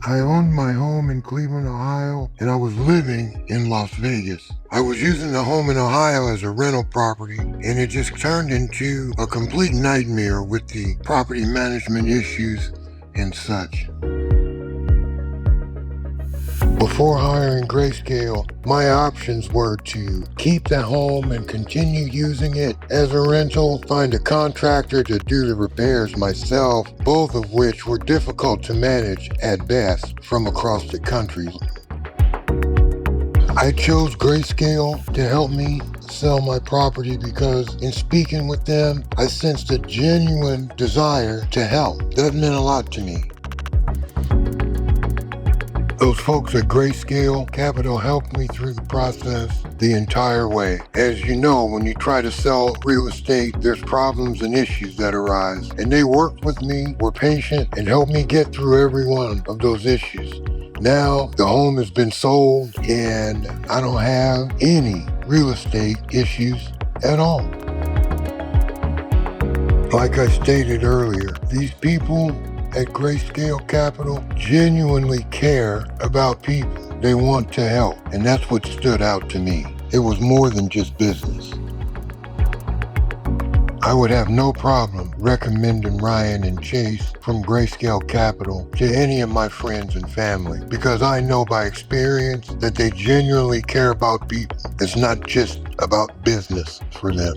I owned my home in Cleveland, Ohio, and I was living in Las Vegas. I was using the home in Ohio as a rental property, and it just turned into a complete nightmare with the property management issues and such. Before hiring Grayscale, my options were to keep the home and continue using it as a rental, find a contractor to do the repairs myself, both of which were difficult to manage at best from across the country. I chose Grayscale to help me sell my property because in speaking with them, I sensed a genuine desire to help. That meant a lot to me. Those folks at Grayscale Capital helped me through the process the entire way. As you know, when you try to sell real estate, there's problems and issues that arise. And they worked with me, were patient, and helped me get through every one of those issues. Now, the home has been sold, and I don't have any real estate issues at all. Like I stated earlier, these people at Grayscale Capital genuinely care about people. They want to help, and that's what stood out to me. It was more than just business. I would have no problem recommending Ryan and Chase from Grayscale Capital to any of my friends and family because I know by experience that they genuinely care about people. It's not just about business for them.